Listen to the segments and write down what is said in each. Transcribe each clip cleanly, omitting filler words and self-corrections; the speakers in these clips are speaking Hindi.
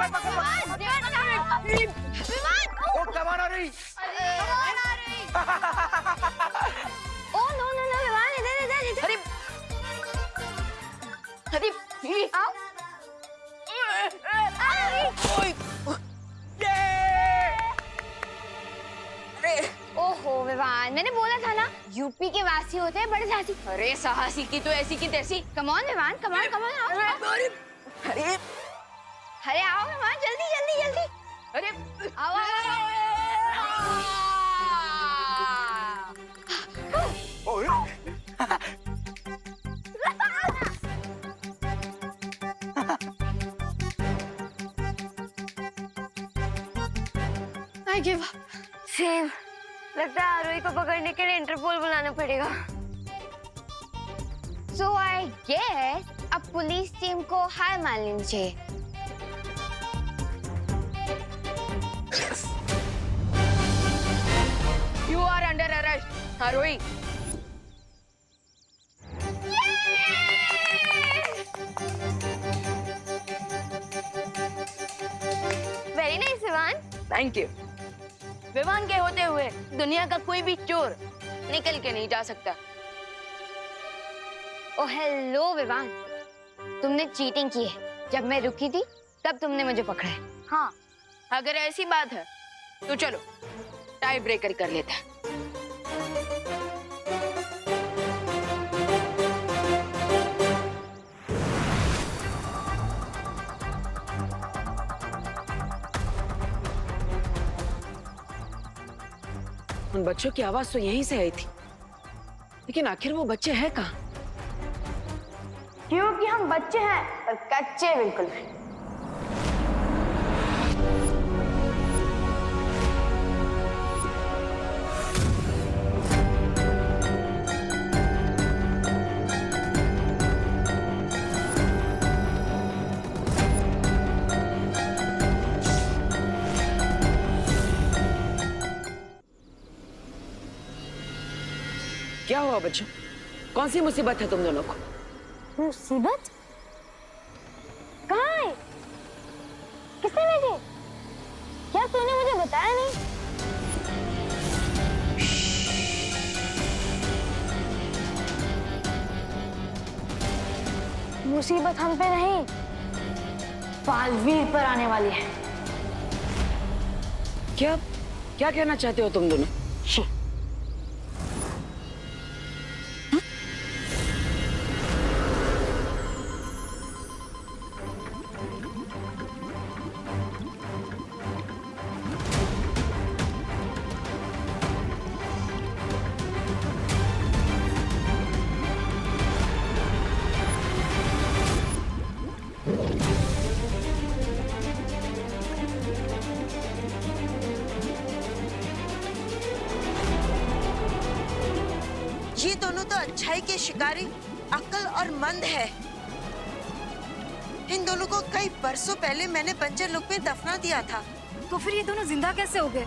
ओ कमान आ रही। ओ नो नो नो विमान इधर इधर इधर। अरे आओ। ओहो विवान, मैंने बोला था ना यूपी के वासी होते हैं बड़े साहसी। अरे साहसी की तो ऐसी की तैसी। कमॉन विवान, कमॉन कमॉन आओ। अरे अरे आओ विवान, जल्दी जल्दी जल्दी अरे आओ आओ। ओए I give up. सेम, लगता है आरोही को पकड़ने के लिए इंटरपोल बुलाना पड़ेगा। So I guess अब पुलिस टीम को हार मान लेनी चाहिए। You are under arrest, Arohi. Very nice Vivaan. Thank you. विमान के होते हुए दुनिया का कोई भी चोर निकल के नहीं जा सकता। ओ हेलो विवान, तुमने चीटिंग की है। जब मैं रुकी थी तब तुमने मुझे पकड़ा है। हाँ, अगर ऐसी बात है तो चलो टाई ब्रेकर कर लेते हैं। उन बच्चों की आवाज तो यहीं से आई थी, लेकिन आखिर वो बच्चे हैं कहाँ? क्योंकि हम बच्चे हैं पर कच्चे बिल्कुल नहीं। क्या हुआ बच्चों? कौन सी मुसीबत है तुम दोनों को? मुसीबत? कहाँ है? किसने भेजी? क्या तूने मुझे बताया नहीं? मुसीबत हम पे नहीं, बालवीर पर आने वाली है। क्या क्या कहना चाहते हो तुम दोनों? ये दोनों तो अच्छाई के शिकारी अक्ल और मंद है। इन दोनों को कई बरसों पहले मैंने बंजर लोक में दफना दिया था। तो फिर ये दोनों जिंदा कैसे हो गए?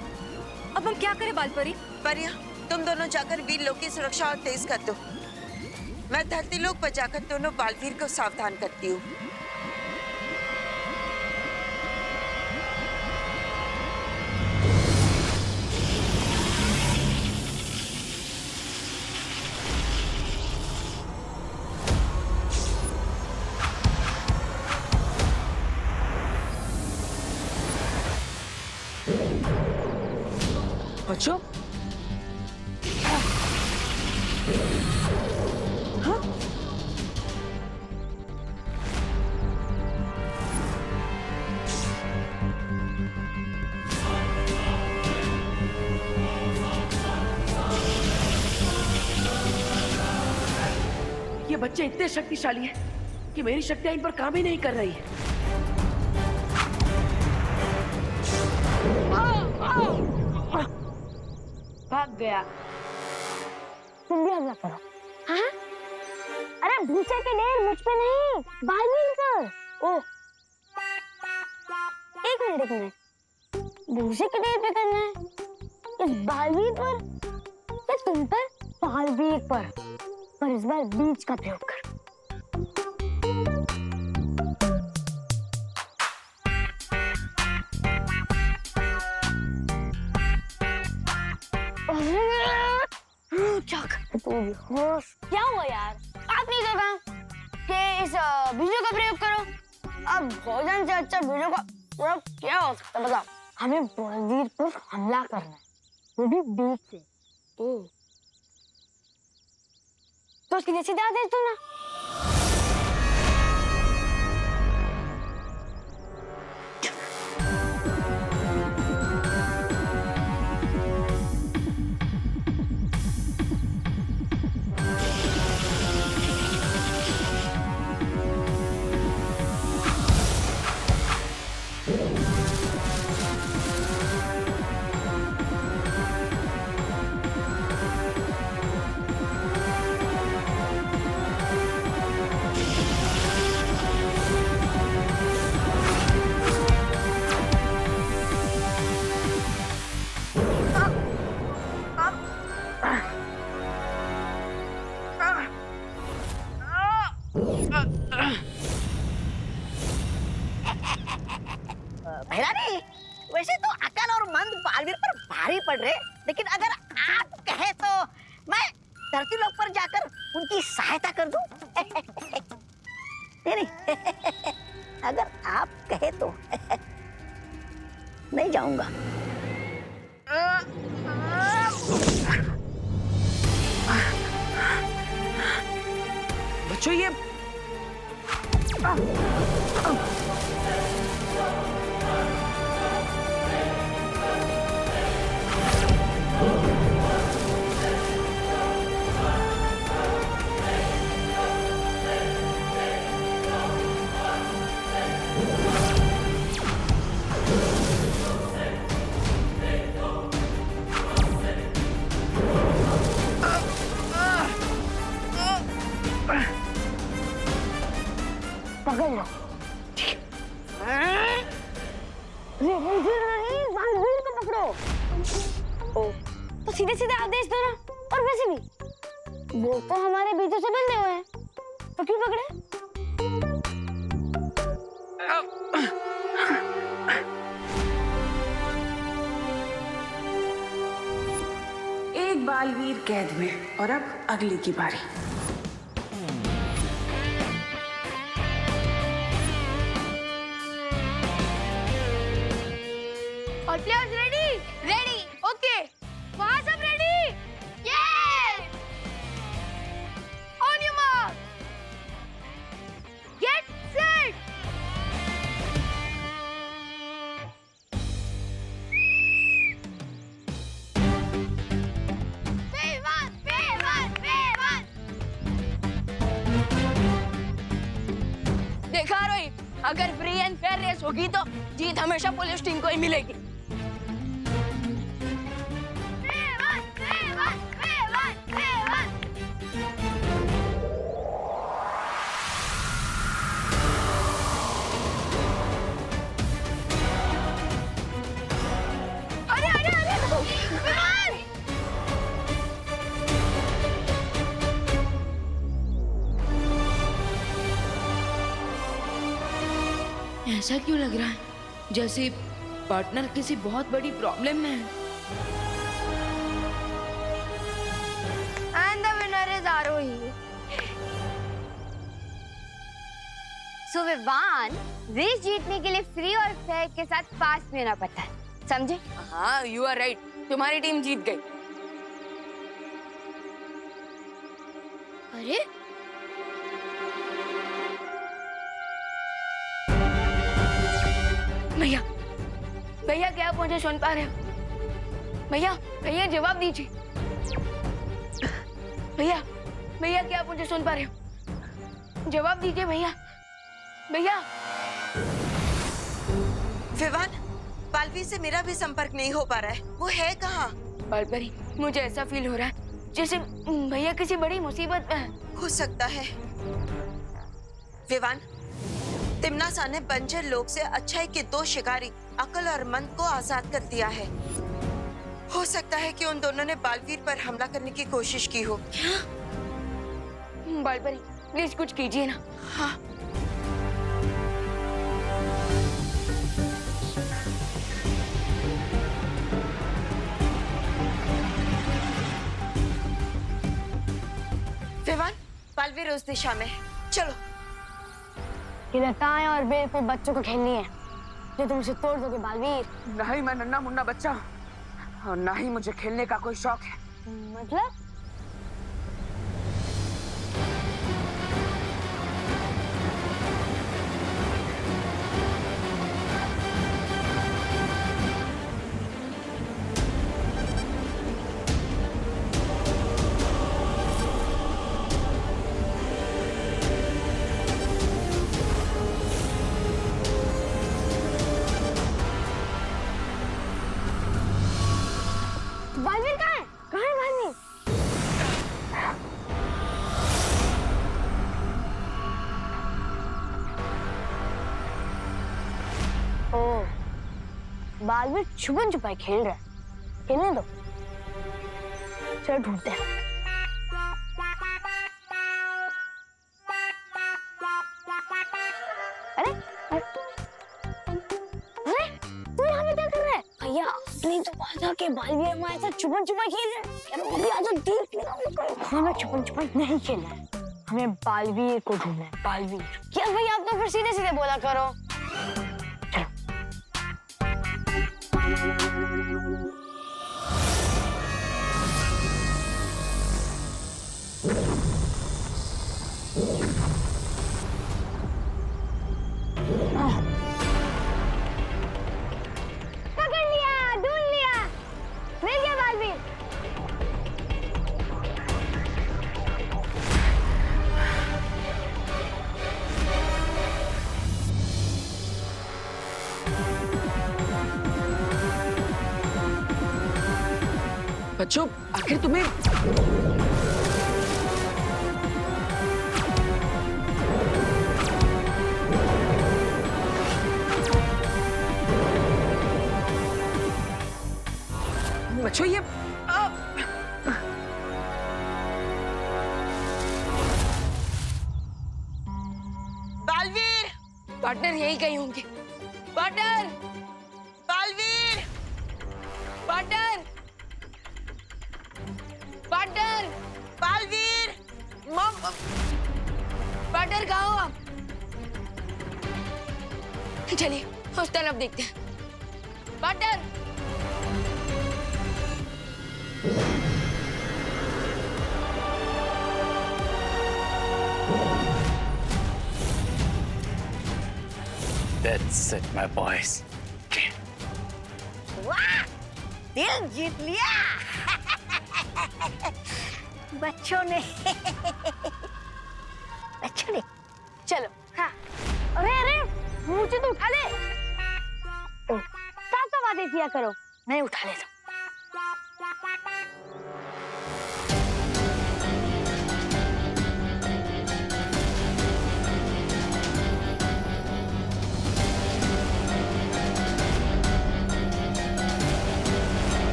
अब हम क्या करें बालपरी? परिया, तुम दोनों जाकर वीर लोक की सुरक्षा और तेज कर दो। मैं धरती लोक पर जाकर दोनों बालवीर को सावधान करती हूँ। बच्चों, हाँ? ये बच्चे इतने शक्तिशाली हैं कि मेरी शक्तियां इन पर काम ही नहीं कर रही है। भाग गया। तुम भी हमला करो। हाँ? अरे भूसे के ढेर मुझ पे नहीं, बालवीर पर। ओह, एक मिनट। भूसे के ढेर पे करना है? इस बालवीर पर या तुम पर? बालवीर पर इस बार बीज का प्रयोग कर। बेहोश क्या हुआ यार? आप नहीं देखा कि इस बीजों का प्रयोग करो। अब भोजन से अच्छा बीजों का प्रयोग क्या हो सकता है बताओ? हमें बलवीर पर हमला करना है, वो भी बीज से। तो सीधे सीधे आदेश दो ना। भैरानी, वैसे तो अकल और मंद बालवीर पर भारी पड़ रहे, लेकिन अगर आप कहे तो मैं धरती लोक पर जाकर उनकी सहायता कर दूं। नहीं अगर आप कहे तो नहीं जाऊंगा। बच्चों ये पकड़ लो। बालवीर को पकड़ो। तो सीधे सीधे आदेश दो ना। और वैसे भी वो तो हमारे बीजों से बंधे हुए हैं, तो क्यों पकड़े? एक बालवीर कैद में और अब अगली की बारी। और प्लेयर्स रेडी? Ready, okay. वहाँ सब ready? Yes! On your mark, get set. देखा रोहित, अगर फ्री एंड फेयर रेस होगी तो जीत हमेशा पुलिस टीम को ही मिलेगी। ऐसा क्यों लग रहा है जैसे पार्टनर किसी बहुत बड़ी प्रॉब्लम में है? And the winner is Arohi. So Vivaan, race जीतने के लिए फ्री और फेयर के साथ फास्ट भी होना पड़ता है, समझे? हाँ, यू आर राइट। तुम्हारी टीम जीत गई। अरे भैया, भैया क्या आप मुझे सुन पा रहे हो? भैया, भैया जवाब दीजिए। भैया, भैया क्या आप मुझे सुन पा रहे हो? जवाब दीजिए भैया। भैया। विवान, बालवीर से मेरा भी संपर्क नहीं हो पा रहा है। वो है कहाँ? बालपरी, मुझे ऐसा फील हो रहा है जैसे भैया किसी बड़ी मुसीबत में है। हो सकता है। विवान, तिम्नासा ने बंजर लोक से अच्छाई के दो शिकारी अकल और मन को आजाद कर दिया है। हो सकता है कि उन दोनों ने बालवीर पर हमला करने की कोशिश की हो। क्या? बालपरी, प्लीज कुछ कीजिए ना। हाँ। बालवीर उस दिशा में। चलो। ये लताएं और बेल कोई बच्चों को खेलनी है जो तुम उसे तोड़ दोगे बालवीर। नहीं, मैं नन्हा मुन्ना बच्चा और ना ही मुझे खेलने का कोई शौक है। मतलब बालवीर कहाँ है? कहाँ है बालवीर? ओ, बालवीर छुपन छुपाई खेल रहा है। खेलने दो। चलो ढूंढते हैं। अरे अरे अरे तू यहाँ पे क्या कर रहा है? भैया आपने तो कहा था कि बालवीर हमारे साथ छुपन छुपाई खेल रहा है। यार अभी आज देख लेना। हमें छुपन छुपाई नहीं खेलना है, हमें बालवीर को ढूंढना है। बालवीर क्या भैया, आप तो फिर सीधे सीधे बोला करो। पकड़ लिया, ढूंढ लिया, मिल गया बालवीर। बच्चों, आखिर तुम्हें बच्चों ये बालवीर, पार्टनर यही कहीं होंगे। Partner, Baalveer, partner, partner, Baalveer. Partner कहाँ हो आप? चलिए उस तरफ देखते हैं। Partner, That's it, my boys. वाह, दिल जीत लिया बच्चों ने। बच्चों ने। चलो। हाँ। अरे अरे मुझे तो उठा ले। साफ साफ आदेश दिया करो, मैं उठा लेता हूँ।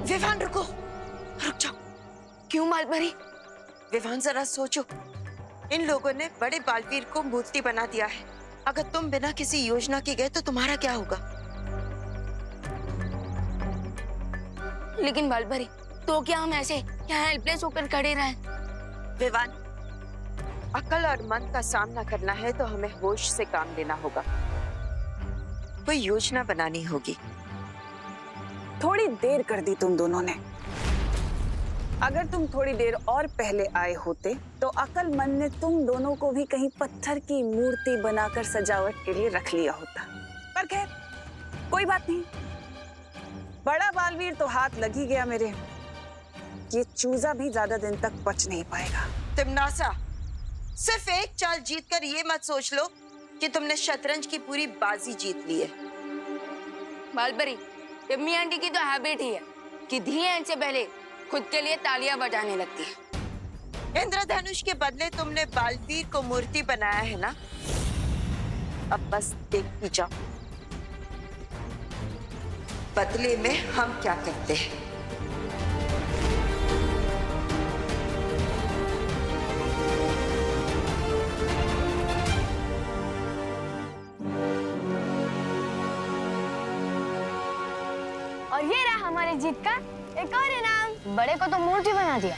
विवान रुको, रुक जाओ। क्यों मालपरी? विवान जरा सोचो, इन लोगों ने बड़े बालवीर को मूर्ति बना दिया है। अगर तुम बिना किसी योजना के गए तो तुम्हारा क्या होगा? लेकिन मालपरी, तो क्या हम ऐसे यहाँ हेल्पलेस होकर खड़े रहें? विवान, अकल और मन का सामना करना है तो हमें होश से काम लेना होगा। कोई योजना बनानी होगी। थोड़ी देर कर दी तुम दोनों ने। अगर तुम थोड़ी देर और पहले आए होते तो अकल मन ने तुम दोनों को भी कहीं पत्थर की मूर्ति बनाकर सजावट के लिए रख लिया होता। पर खैर कोई बात नहीं, बड़ा बालवीर तो हाथ लग ही गया मेरे। ये चूजा भी ज्यादा दिन तक बच नहीं पाएगा। तिमनासा, सिर्फ एक चाल जीतकर ये मत सोच लो कि तुमने शतरंज की पूरी बाजी जीत ली है। मालपरी, टिम्मी आंटी की तो हैबिट ही है कि धीरे से पहले खुद के लिए तालियां बजाने लगती है। इंद्रधनुष के बदले तुमने बालवीर को मूर्ति बनाया है ना? अब बस देखती जाओ बदले में हम क्या करते हैं। और ये रहा हमारी जीत का एक और इनाम। बड़े को तो मूर्ति बना दिया।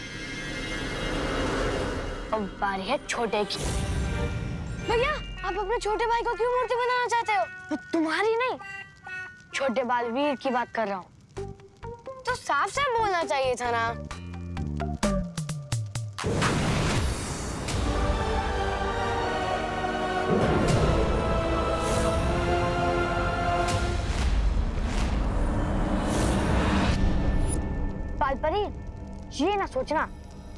अब बारी है छोटे की। भैया, आप अपने छोटे भाई को क्यों मूर्ति बनाना चाहते हो? वो तुम्हारी नहीं, छोटे बालवीर की बात कर रहा हूँ। तो साफ साफ बोलना चाहिए था ना। बालपरी, ये ना सोचना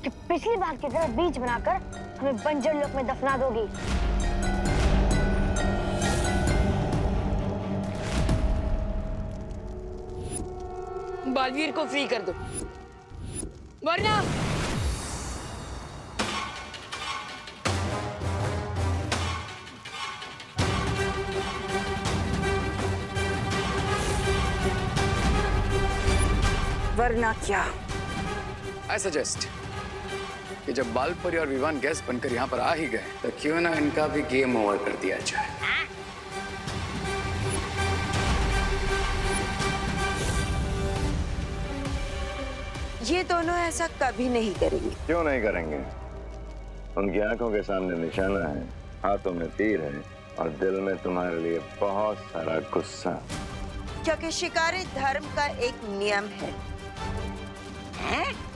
कि पिछली बार की तरह बीज बनाकर हमें बंजर लोक में दफना दोगी। बालवीर को फ्री कर दो, वरना वरना क्या? आई सजेस्ट कि जब बालपरी और विवान गेस्ट बनकर यहाँ पर आ ही गए तो क्यों ना इनका भी गेम ओवर कर दिया जाए। ये दोनों ऐसा कभी नहीं करेंगे। क्यों नहीं करेंगे? उनकी आंखों के सामने निशाना है, हाथों में तीर है और दिल में तुम्हारे लिए बहुत सारा गुस्सा। क्योंकि शिकारी धर्म का एक नियम है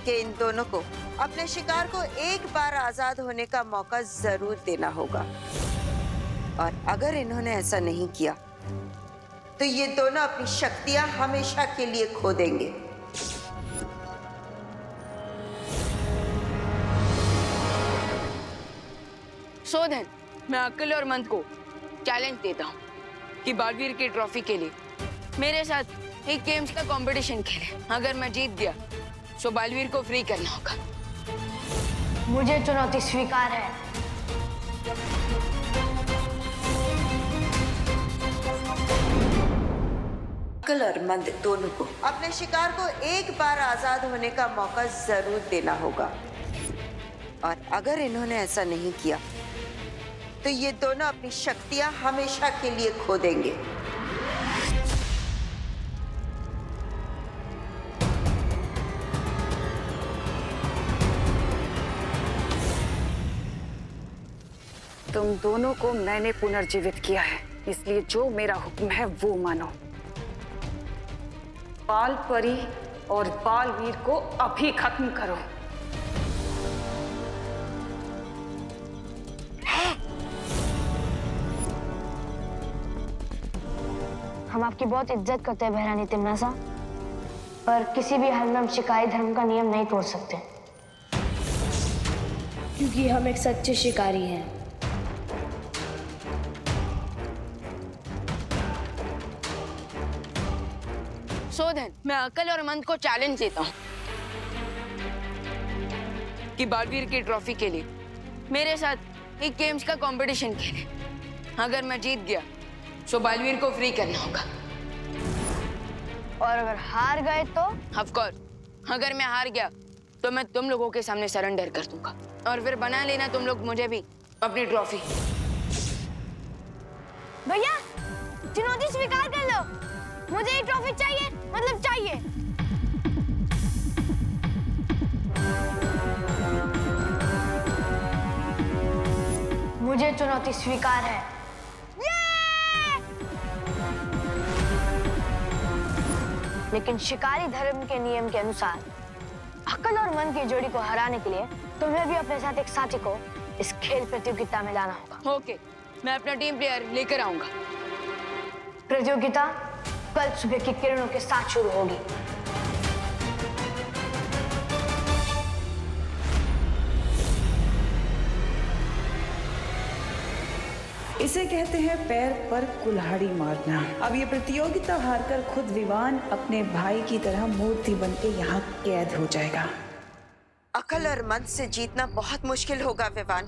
कि इन दोनों को अपने शिकार को एक बार आजाद होने का मौका जरूर देना होगा। और अगर इन्होंने ऐसा नहीं किया तो ये दोनों अपनी शक्तियां हमेशा के लिए खो देंगे। शोधन, मैं अक्ल और मंद को चैलेंज देता हूँ कि बालवीर की ट्रॉफी के लिए मेरे साथ एक गेम्स का कंपटीशन खेले। अगर मैं जीत गया तो बालवीर को फ्री करना होगा। मुझे चुनौती स्वीकार है। अक्ल और मंद दोनों को अपने शिकार को एक बार आजाद होने का मौका जरूर देना होगा। और अगर इन्होंने ऐसा नहीं किया तो ये दोनों अपनी शक्तियां हमेशा के लिए खो देंगे। तुम दोनों को मैंने पुनर्जीवित किया है, इसलिए जो मेरा हुक्म है वो मानो। बालपरी और बालवीर को अभी खत्म करो। हम आपकी बहुत इज्जत करते हैं बहरानी तिम्नासा, पर किसी भी हाल में हम शिकारी धर्म का नियम नहीं तोड़ सकते, क्योंकि हम एक सच्चे शिकारी हैं। शोधन, मैं अक्ल और मंद को चैलेंज देता हूँ कि बालवीर की ट्रॉफी के लिए मेरे साथ एक गेम्स का कंपटीशन खेले। अगर मैं जीत गया तो बालवीर को फ्री करना होगा। और अगर हार गए तो? ऑफ कोर्स, अगर मैं हार गया तो मैं तुम लोगों के सामने सरेंडर कर दूंगा और फिर बना लेना तुम लोग मुझे भी अपनी ट्रॉफी। भैया, चुनौती स्वीकार कर लो। मुझे ये ट्रॉफी चाहिए, मतलब चाहिए। मुझे चुनौती स्वीकार है। लेकिन शिकारी धर्म के नियम के अनुसार अक्ल और मन की जोड़ी को हराने के लिए तुम्हें भी अपने साथ एक साथी को इस खेल प्रतियोगिता में लाना होगा। ओके, मैं अपना टीम प्लेयर लेकर आऊंगा। प्रतियोगिता कल सुबह की किरणों के साथ शुरू होगी। इसे कहते हैं पैर पर कुल्हाड़ी मारना। अब ये प्रतियोगिता हारकर खुद विवान अपने भाई की तरह मूर्ति बनके यहाँ कैद हो जाएगा। अक्ल और मन से जीतना बहुत मुश्किल होगा विवान।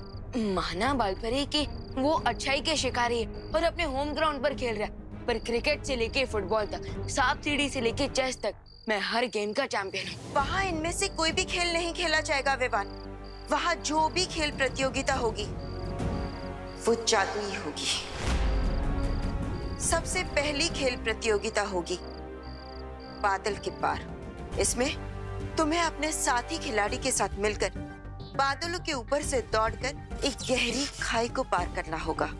माना बालपरी कि वो अच्छाई के शिकारी है और अपने होम ग्राउंड पर खेल रहा है, पर क्रिकेट से लेके फुटबॉल तक, सांप सीढ़ी से लेके चेस तक मैं हर गेम का चैंपियन हूँ। वहाँ इनमें से कोई भी खेल नहीं खेला जाएगा विवान। वहाँ जो भी खेल प्रतियोगिता होगी वो जादुई होगी। सबसे पहली खेल प्रतियोगिता होगी बादल के पार। इसमें तुम्हें अपने साथी खिलाड़ी के साथ मिलकर बादलों के ऊपर से दौड़कर एक गहरी खाई को पार करना होगा।